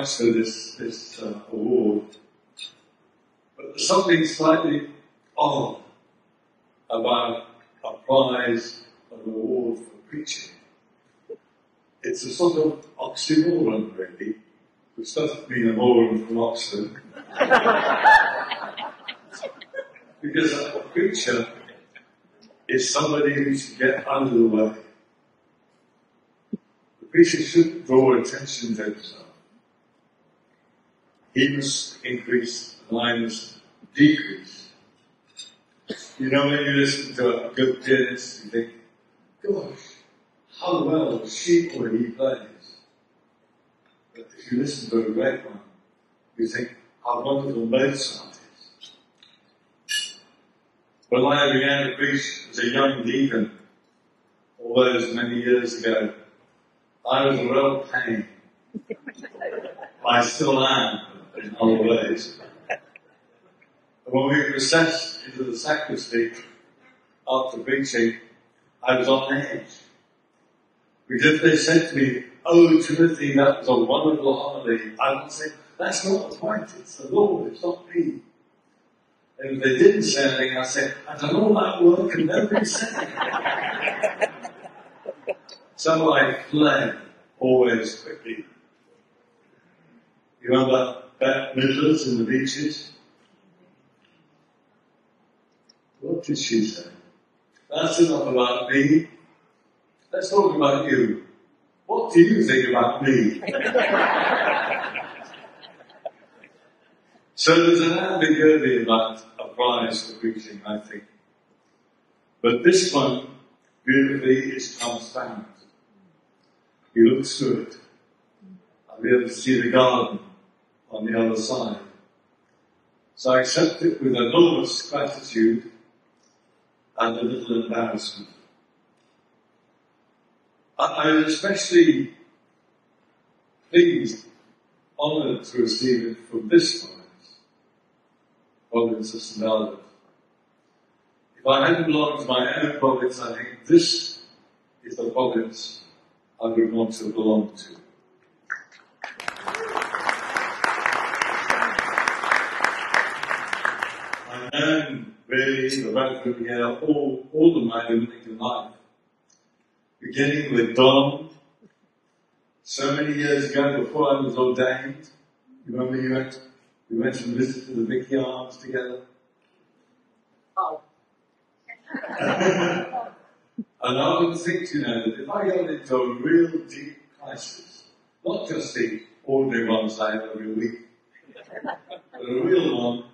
much for this award, but there's something slightly odd about a prize or an award for preaching. It's a sort of oxymoron, really, which doesn't mean a moron from Oxford. Because a preacher is somebody who should get out of the way. The preacher shouldn't draw attention to himself. He must increase and I must decrease. You know, when you listen to a good pianist, you think, gosh, how well she or he plays. But if you listen to a great one, you think, how wonderful Mozart is. When I began to preach as a young deacon, all those many years ago, I was a real pain. I still am, in other ways. And when we recessed into the sacristy after preaching, I was on edge. Because they said to me, "Oh, Timothy, that was a wonderful homily." I would say, "That's not the point, it's the Lord, it's not me." And if they didn't say anything, I'd say, "I've done all that work and nobody said anything." So I fled, always quickly. You remember Bette Midler's in the beaches? What did she say? That's enough about me. Let's talk about you. What do you think about me? So there's an ambiguity about a prize for preaching, I think. But this one, beautifully, is transparent. You look through it. I'll be able to see the garden on the other side. So I accept it with enormous gratitude and a little embarrassment. I was especially pleased, honoured to receive it from this province of Synod. If I hadn't belonged to my own province, I think this is the province I would want to belong to. I've known really the Radcliffe here all of my Dominican life. Beginning with Dom, so many years ago before I was ordained. You remember we went and visited the Vicky Arms together? Oh. And I often think, that if I got into a real deep crisis, not just the ordinary ones I have every week, but a real one,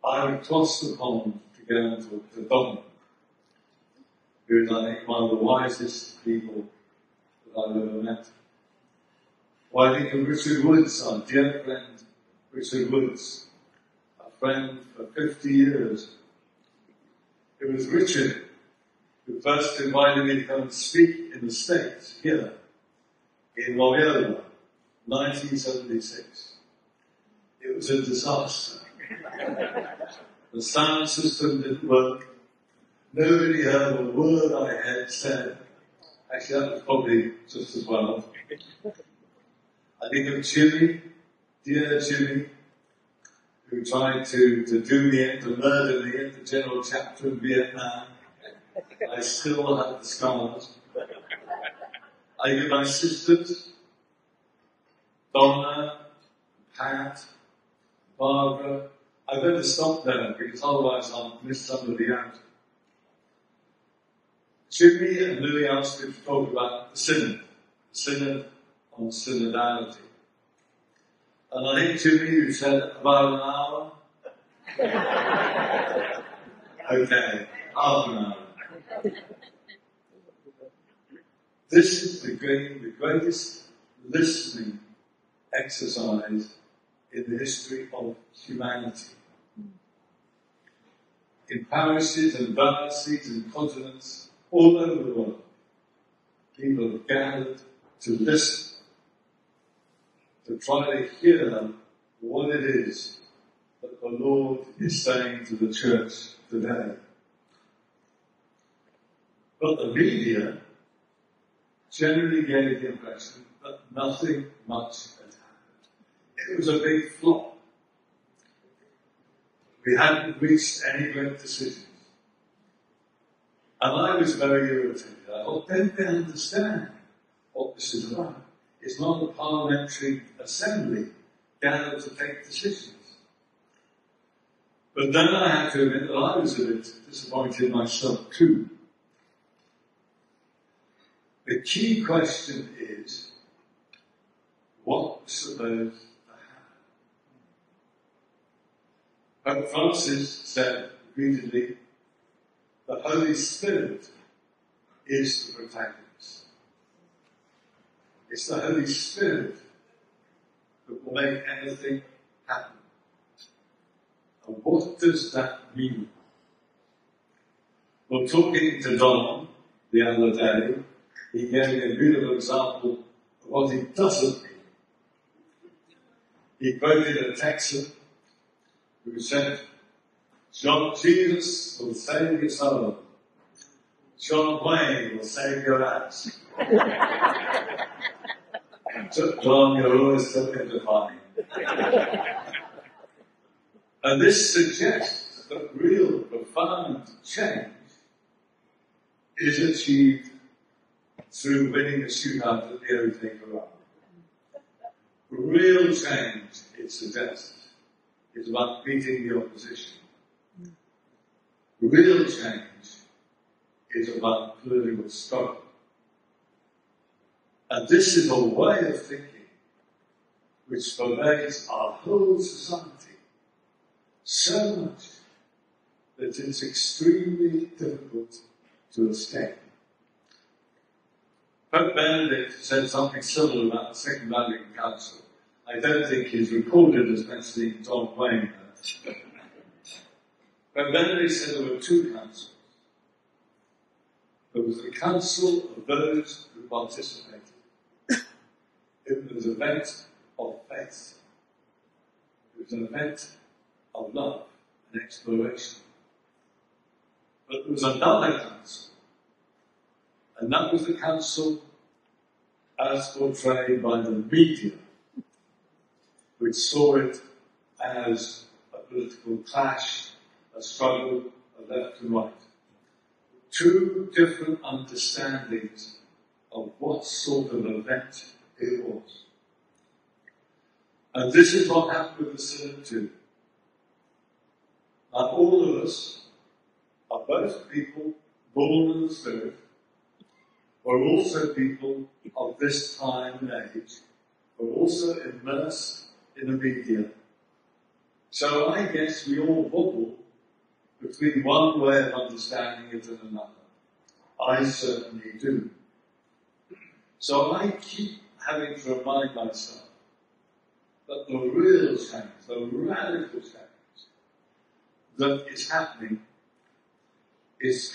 I would cross the pond to go to Dom, who is, I think, one of the wisest people that I've ever met. Well, I think of Richard Woods, our dear friend Richard Woods, a friend for 50 years. It was Richard who first invited me to come and speak in the States, here, in Loyola, 1976. It was a disaster. The sound system didn't work. Nobody heard a word I had said. Actually, that was probably just as well. I think of Jimmy, dear Jimmy, who tried to do me in, to murder me at the general chapter in Vietnam. I still have the scars. I think of my sisters, Donna, Pat, Barbara. I better stop there because otherwise I'll miss somebody out. Jimmy and Louis asked me to talk about the Synod on Synodality. And I think Jimmy, you said about an hour. Okay, half an hour. This is the greatest listening exercise in the history of humanity. In parishes and dioceses and continents all over the world, people have gathered to listen, to try to hear what it is that the Lord is saying to the church today. But the media generally gave the impression that nothing much had happened. It was a big flop. We hadn't reached any great decisions. And I was very irritated. I thought, don't they understand what this is about? It's not a parliamentary assembly gathered to take decisions. But then I had to admit that I was a bit disappointed myself too. The key question is, what was supposed to happen? Pope Francis said repeatedly, the Holy Spirit is the protagonist. It's the Holy Spirit that will make anything happen. And what does that mean? Well, talking to Don the other day, he gave me a beautiful example of what it doesn't mean. He quoted a Texan who said, Jesus will save your soul. John Wayne will save your ass. John, you're always so edifying. And this suggests that real profound change is achieved through winning the shootout at the O.T. Corral. Real change, it suggests, is about beating the opposition. Real change is about political struggle. And this is a way of thinking which pervades our whole society so much that it's extremely difficult to escape. Pope Benedict said something similar about the Second Vatican Council. I don't think he's recorded as mentioning John Wayne. Pope Benedict said there were two councils. There was the council of those who participated. It was an event of faith. It was an event of love and exploration. But there was another council, and that was the council as portrayed by the media, which saw it as a political clash, a struggle of left and right. Two different understandings of what sort of event it was. And this is what happened with the Synod too. Now all of us are both people born in the Spirit, we're also people of this time and age, we're also immersed in the media. So I guess we all wobble between one way of understanding it and another. I certainly do. So I keep having to remind myself that the real change, the radical change that is happening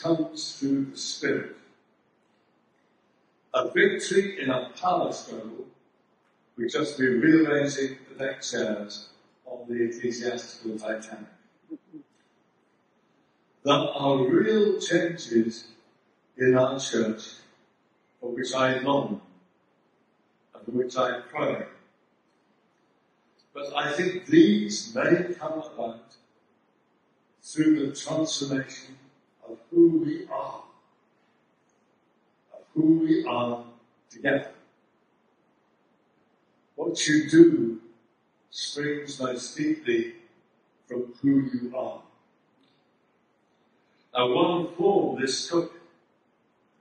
comes through the Spirit. A victory in a power struggle would just be rearranging the deck chairs on the ecclesiastical Titanic. There are real changes in our church for which I long and for which I pray. But I think these may come about through the transformation of who we are together. What you do springs most deeply from who you are. Now, one form this took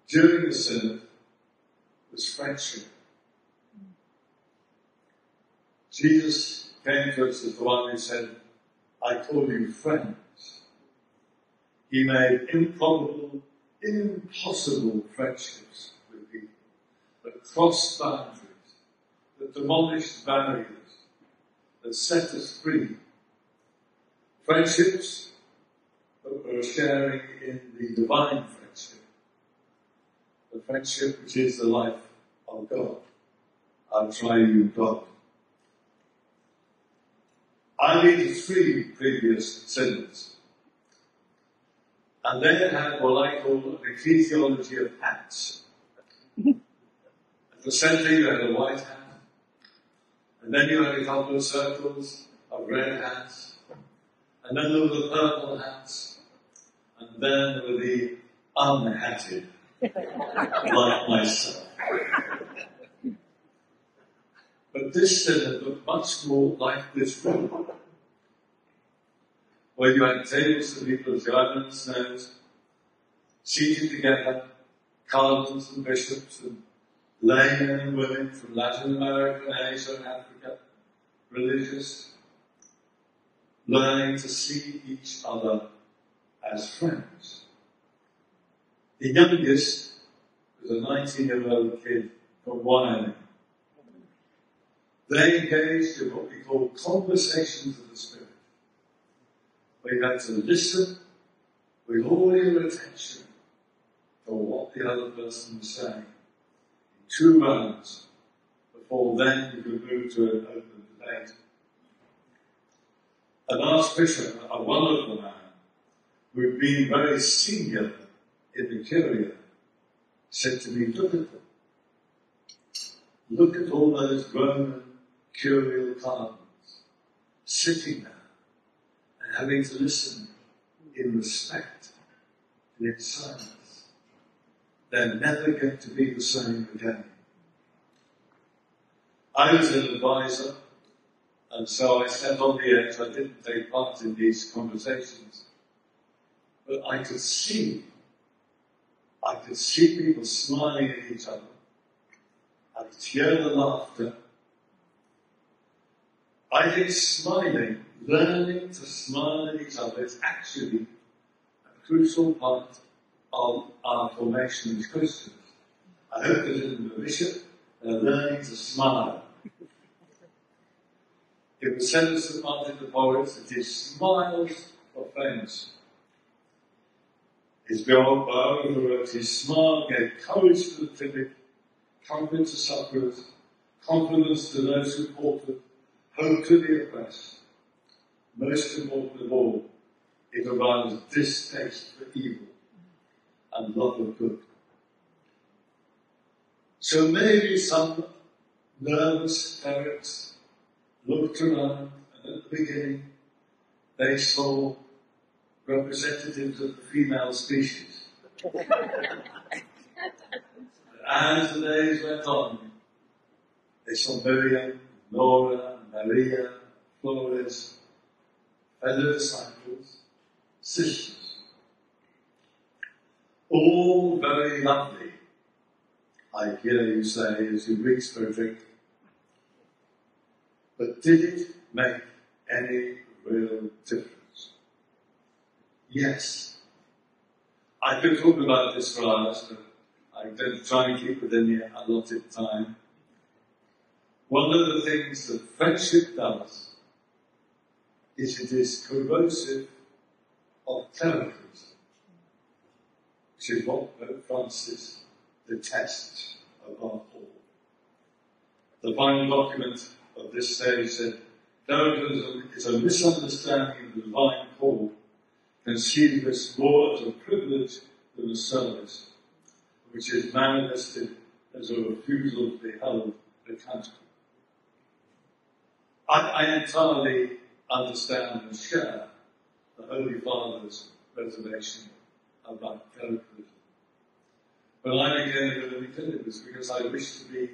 during the Synod was friendship. Jesus came to us as the one who said, I call you friends. He made improbable, impossible friendships with people that crossed boundaries, that demolished barriers, that set us free. Friendships that we're sharing in the divine friendship, the friendship which is the life of God, our triune God. I lead 3 previous synods, and they had what I call an ecclesiology of hats. At the centre you had a white hat, And then you had a couple of circles of red hats. And then there were the purple hats. And then there were the unhatted, like myself. But this synod looked much more like this room, where you had tables of people as the islands knows, seated together, cardinals and bishops and laymen and women from Latin America and Asia and Africa, religious, learning to see each other as friends. The youngest was a 19-year-old kid from Wyoming. They engaged in what we call conversations of the Spirit, where you had to listen with all your attention to what the other person was saying in 2 rounds before then you could move to an open debate. An archbishop, a wonderful man, who had been very senior in the Curia, said to me, look at them. Look at all those Roman curial cardinals sitting there and having to listen in respect and in silence. They're never going to be the same again. I was an advisor, and so I sat on the edge. I didn't take part in these conversations. But I could see people smiling at each other. I could hear the laughter. I think smiling, learning to smile at each other, is actually a crucial part of our formation as Christians. I hope that in the bishop, they're learning to smile. It was said of St. Martin de Porres that his smiles were famous. His biographer wrote, his smile gave courage to the timid, comfort to sufferers, confidence to those who faltered, hope to the oppressed. Most important of all, it aroused distaste for evil and love of good. So maybe some nervous clerics looked around, and at the beginning they saw representatives of the female species. As the days went on, they saw Miriam, Laura, Maria, Flores, fellow disciples, sisters. All very lovely, I hear you say as you reach for a drink. But did it make any real difference? Yes. I could talk about this for hours, but I'm going to try and keep within the allotted time. One of the things that friendship does is it is corrosive of clericalism, which is what Pope Francis detests above all. The final document of this stage said, clericalism is a misunderstanding of the divine call, conceived as more as a privilege than a service, which is manifested as a refusal to be held accountable. I entirely understand and share the Holy Father's reservation about clericalism. When I became a Dominican, it was because I wished to be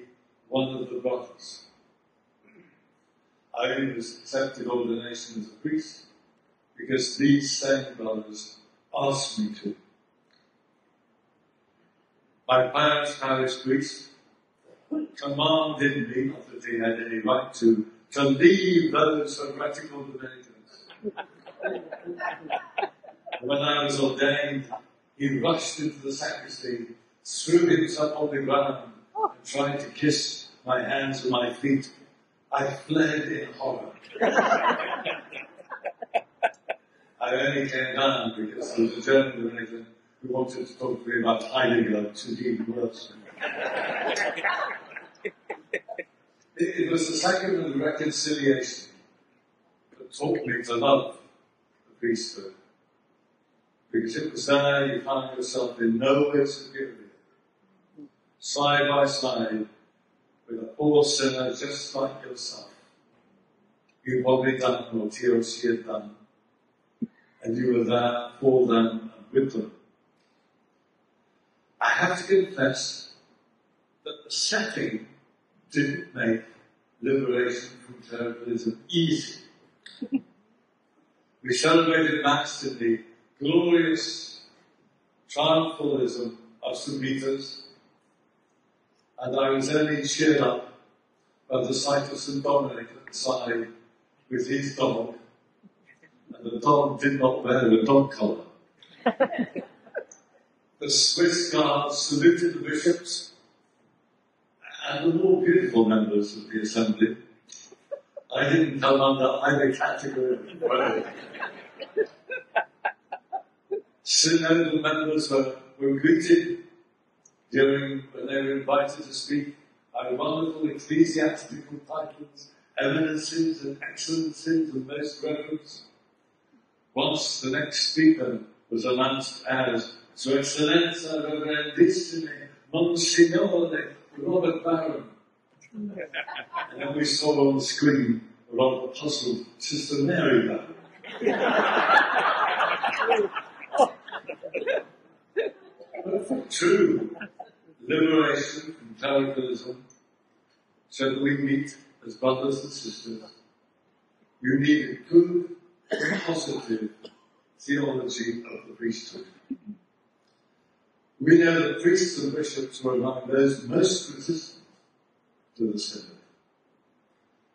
one of the brothers. I only accepted ordination as a priest because these same brothers asked me to. My parents' parish priest commanded me, not that he had any right to leave those heretical Dominicans. When I was ordained, he rushed into the sacristy, threw himself on the ground, and tried to kiss my hands and my feet. I fled in horror. I only came down because there was a German Dominican who wanted to talk to me about Heidegger, which is even worse. It was the sacrament of reconciliation that taught me to love the priesthood. Because it was there you found yourself in no way superior, side by side with a poor sinner just like yourself, you'd probably done what he or she had done, and you were there for them and with them. I have to confess that the setting didn't make liberation from clericalism easy. We celebrated Mass in the glorious triumphalism of St. Peter's, and I was only cheered up by the sight of St. Dominic at the side with his dog, and the dog did not wear a dog collar. The Swiss guards saluted the bishops and the more beautiful members of the assembly. I didn't come under either category. Synodal members were greeted when they were invited to speak by wonderful ecclesiastical titles, eminences and excellencies and most reverence. Once the next speaker was announced as Sua Excellenza Reverendissime Monsignore Robert Barron. And then we saw on the screen a rather puzzled Sister Mary Barron. But for true liberation from clericalism, so that we meet as brothers and sisters, you need a good, positive theology of the priesthood. We know that priests and bishops were among those most resistant to the Synod.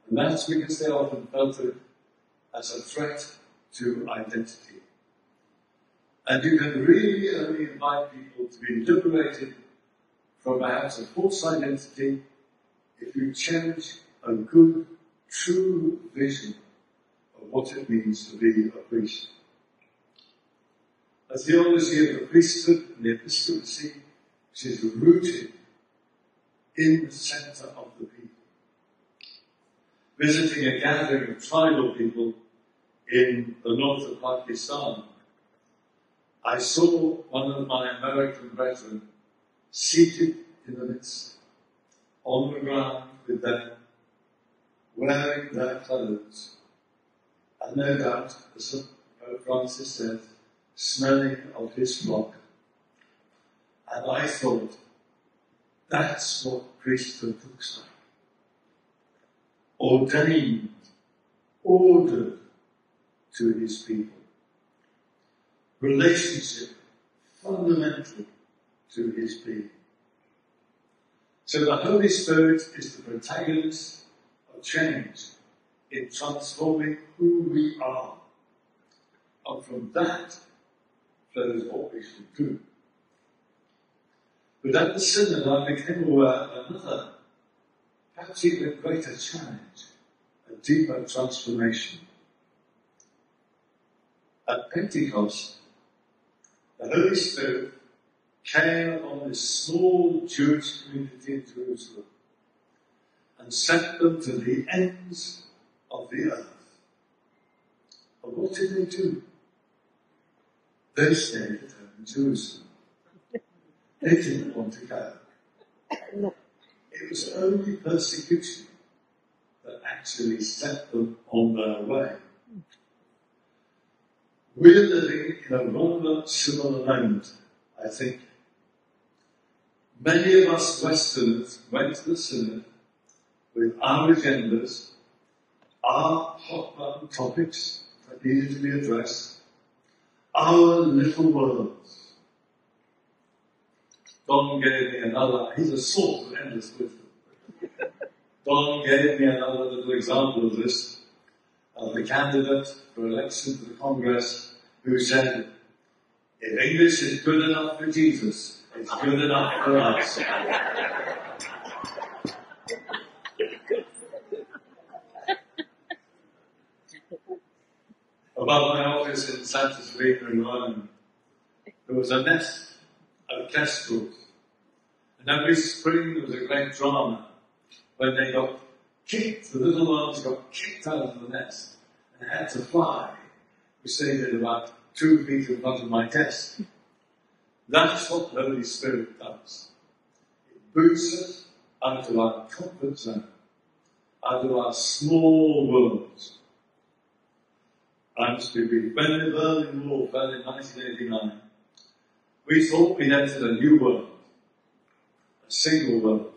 And that's because they often felt it as a threat to identity. And you can really only invite people to be liberated from perhaps a false identity if you cherish a good, true vision of what it means to be a priest. A theology of the priesthood and the episcopacy which is rooted in the centre of the people. Visiting a gathering of tribal people in the north of Pakistan, I saw one of my American brethren seated in the midst, on the ground with them, wearing their clothes, and no doubt, as Pope Francis said, smelling of his flock. And I thought, that's what priesthood looks like. Ordained, ordered to his people. Relationship fundamental to his being. So the Holy Spirit is the protagonist of change in transforming who we are. And from that flows what we should do. But at the Synod I became aware of another, perhaps even greater challenge, a deeper transformation. At Pentecost, the Holy Spirit came upon this small Jewish community in Jerusalem and sent them to the ends of the earth. And what did they do? They stayed at home in Jerusalem. They didn't want to go. It was only persecution that actually set them on their way. We're living in a rather similar moment, I think. Many of us Westerners went to the Synod with our agendas, our hot-button topics that needed to be addressed, our little worlds. Don gave me another, he's a source of endless wisdom. Don gave me another little example of this, of the candidate for election to the Congress who said, if English is good enough for Jesus, it's good enough for us. Above my office in Santa Teresa in Rome, there was a nest of kestrels. And every spring there was a great drama when they got kicked, the little ones got kicked out of the nest and had to fly, which they did about 2 feet in front of my desk. That's what the Holy Spirit does. It boots us out of our comfort zone, out of our small worlds, I must be brief. When the Berlin Wall fell in 1989, we thought we'd entered a new world, a single world.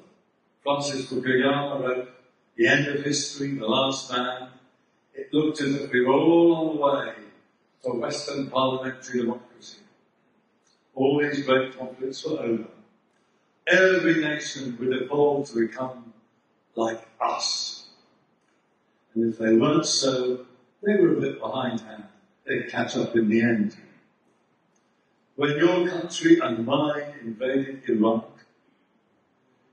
Francis Fukuyama wrote, "The end of history, the last man." It looked as if we were all on the way to Western parliamentary democracy. All these great conflicts were over. Every nation would evolve to become like us. And if they weren't so, they were a bit behindhand. They'd catch up in the end. When your country and mine invaded Iraq,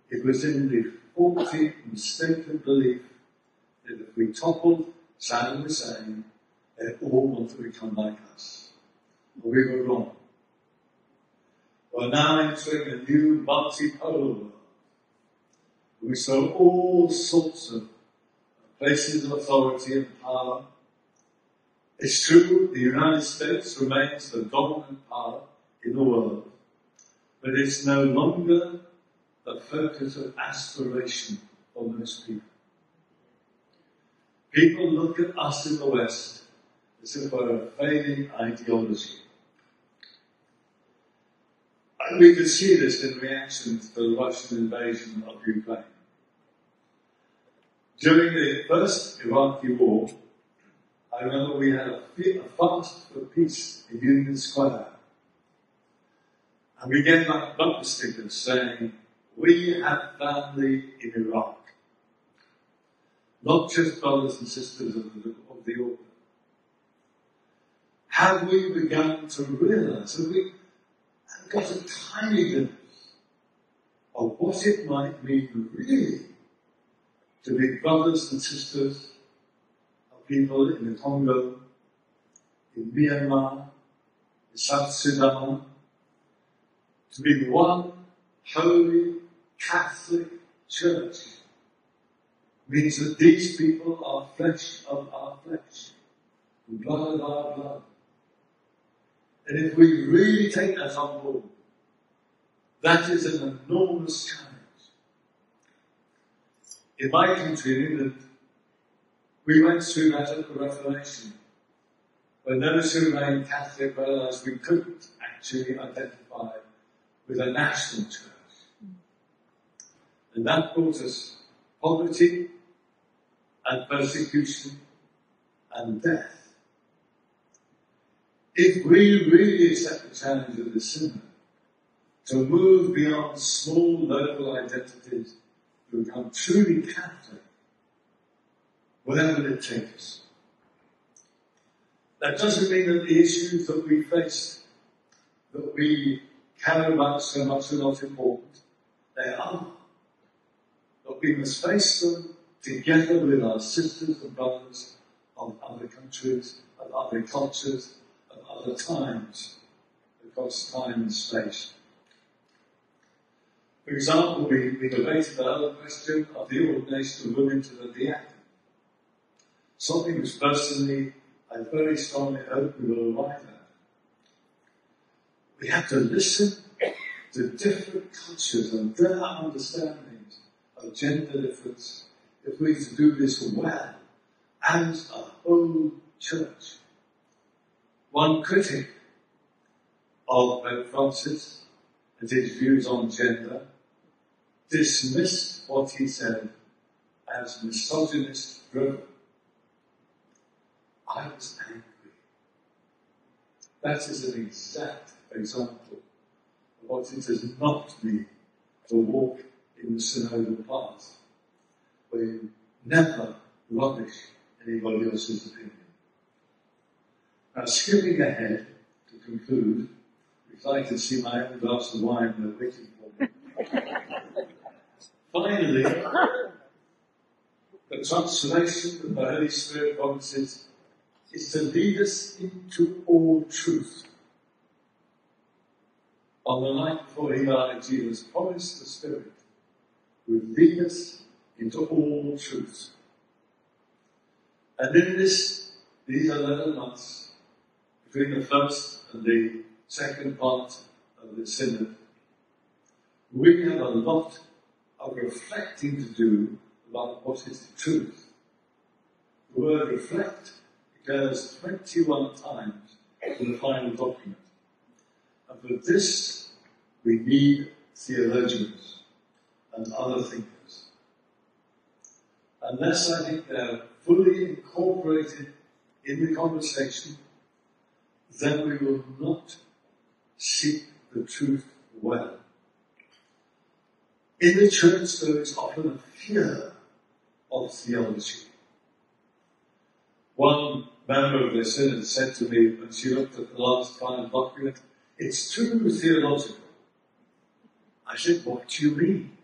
it was in the faulty and mistaken belief that if we toppled Saddam Hussein, they'd all want to become like us. But we were wrong. We're now entering a new multipolar world. We saw all sorts of places of authority and power. It's true, the United States remains the dominant power in the world, but it's no longer the focus of aspiration for most people. People look at us in the West as if we're a fading ideology. And we could see this in reaction to the Russian invasion of Ukraine. During the first Iraqi war, I remember we had a fast for peace in Union Square. And we gave out bumper stickers saying, "We have family in Iraq." Not just brothers and sisters of the order. Have we begun to realize that we have got a tiny glimpse of what it might mean really to be brothers and sisters of people in the Congo, in Myanmar, in South Sudan, to be one holy Catholic Church means that these people are flesh of our flesh, and blood of our blood. And if we really take that on board, that is an enormous challenge. In my country, in England, we went through that at the Reformation, when those who remained Catholic realized we couldn't actually identify with a national church. And that brought us poverty and persecution and death. If we really accept the challenge of the Synod to move beyond small local identities to become truly Catholic, whatever it takes. That doesn't mean that the issues that we face, that we care about so much, are not important. They are. But we must face them together with our sisters and brothers of other countries, of other cultures, of other times, across time and space. For example, we debated the whole question of the ordination of women to the diaconate. Something which personally I very strongly hope we will arrive at. We have to listen to different cultures and their understandings of gender difference if we are to do this well as a whole church. One critic of Pope Francis and his views on gender dismissed what he said as misogynist driven. I was angry. That is an exact example of what it does not mean to walk in the synodal path, where you never rubbish anybody else's opinion. Now, skipping ahead to conclude, because I can see my own glass of wine there waiting for me. Finally, the transformation that the Holy Spirit promises is to lead us into all truth. On the night before he died, Jesus promised the Spirit would lead us into all truth. And in these 11 months, between the first and the second part of the Synod, we have a lot of reflecting to do about what is the truth. The word reflect occurs 21 times in the final document. And for this, we need theologians and other thinkers. Unless I think they're fully incorporated in the conversation, then we will not seek the truth well. In the church, there is often a fear of theology. One member of the Synod said to me when she looked at the last final document, "It's too theological." I said, "What do you mean?"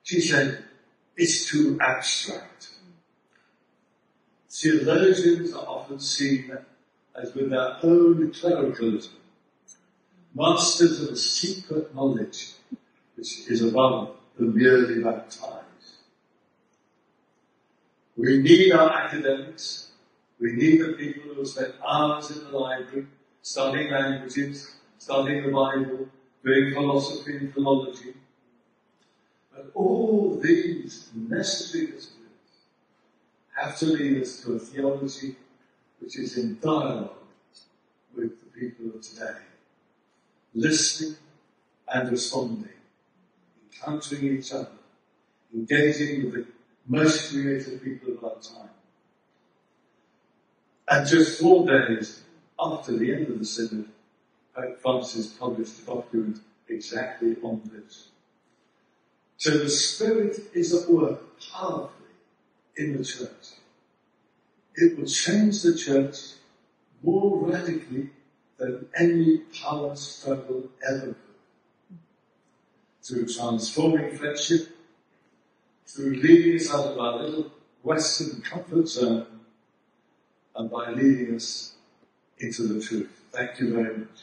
She said, "It's too abstract." Theologians are often seen as with their own clericalism, masters of a secret knowledge which is above the merely baptized. We need our academics. We need the people who spend hours in the library, studying languages, studying the Bible, doing philosophy and philology. But all these necessary disciplines have to lead us to a theology which is in dialogue with the people of today, listening and responding, encountering each other, engaging with the most creative people of our time. And just 4 days after the end of the Synod, Pope Francis published a document exactly on this. So the Spirit is at work powerfully in the church. It will change the church more radically than any power struggle ever could. Through transforming friendship, through leading us out of our little Western comfort zone, and by leading us into the truth. Thank you very much.